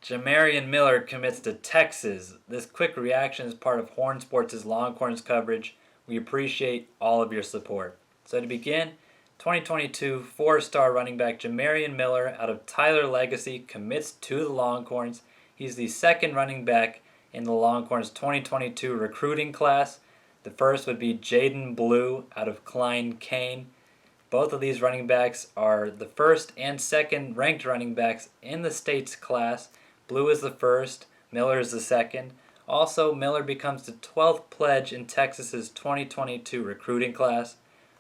Jamarion Miller commits to Texas. This quick reaction is part of HornSports' Longhorns coverage. We appreciate all of your support. So to begin, 2022 four-star running back Jamarion Miller out of Tyler Legacy commits to the Longhorns. He's the second running back in the Longhorns 2022 recruiting class. The first would be Jaydon Blue out of Klein Kane. Both of these running backs are the first and second ranked running backs in the state's class. Blue is the first, Miller is the second. Also, Miller becomes the 12th pledge in Texas's 2022 recruiting class.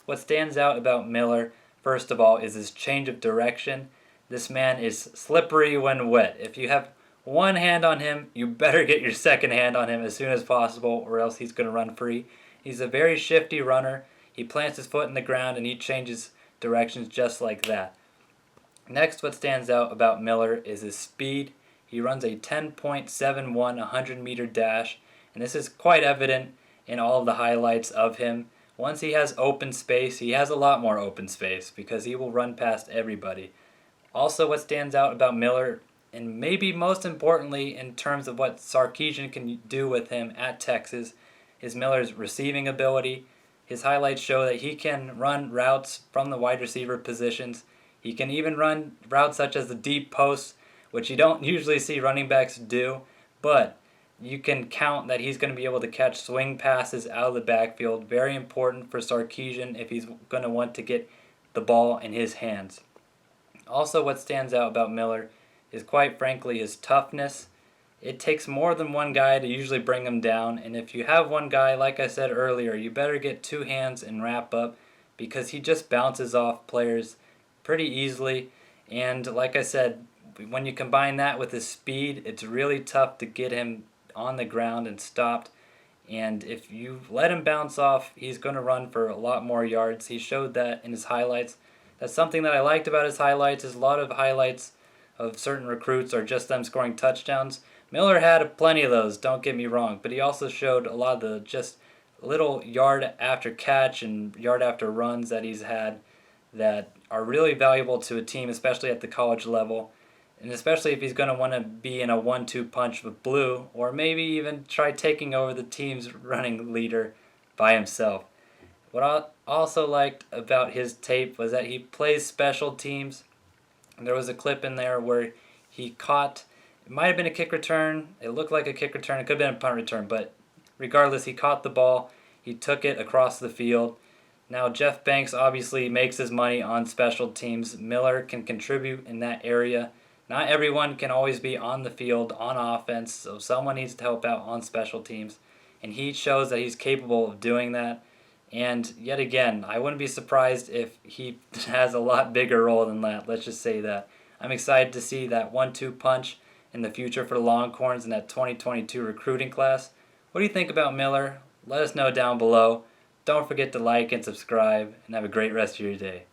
What stands out about Miller, first of all, is his change of direction. This man is slippery when wet. If you have one hand on him, you better get your second hand on him as soon as possible, or else he's going to run free. He's a very shifty runner. He plants his foot in the ground and he changes directions just like that. Next, what stands out about Miller is his speed. He runs a 10.71 100-meter dash, and this is quite evident in all of the highlights of him. Once he has open space, he has a lot more open space because he will run past everybody. Also, what stands out about Miller, and maybe most importantly in terms of what Sarkisian can do with him at Texas, is Miller's receiving ability. His highlights show that he can run routes from the wide receiver positions. He can even run routes such as the deep post, which you don't usually see running backs do, but you can count that he's going to be able to catch swing passes out of the backfield. Very important for Sarkisian if he's going to want to get the ball in his hands. Also, what stands out about Miller is quite frankly his toughness. It takes more than one guy to usually bring him down, and if you have one guy, like I said earlier, you better get two hands and wrap up because he just bounces off players pretty easily. And like I said, when you combine that with his speed, it's really tough to get him on the ground and stopped. And if you let him bounce off, he's going to run for a lot more yards. He showed that in his highlights. That's something that I liked about his highlights. Is a lot of highlights of certain recruits are just them scoring touchdowns. Miller had plenty of those, don't get me wrong, but he also showed a lot of the just little yard after catch and yard after runs that he's had that are really valuable to a team, especially at the college level. And especially if he's going to want to be in a 1-2 punch with Blue, or maybe even try taking over the team's running leader by himself. What I also liked about his tape was that he plays special teams. And there was a clip in there where he caught, it might have been a kick return, it looked like a kick return, it could have been a punt return, but regardless, he caught the ball, he took it across the field. Now, Jeff Banks obviously makes his money on special teams. Miller can contribute in that area. Not everyone can always be on the field on offense, so someone needs to help out on special teams. And he shows that he's capable of doing that. And yet again, I wouldn't be surprised if he has a lot bigger role than that. Let's just say that. I'm excited to see that 1-2 punch in the future for the Longhorns in that 2022 recruiting class. What do you think about Miller? Let us know down below. Don't forget to like and subscribe, and have a great rest of your day.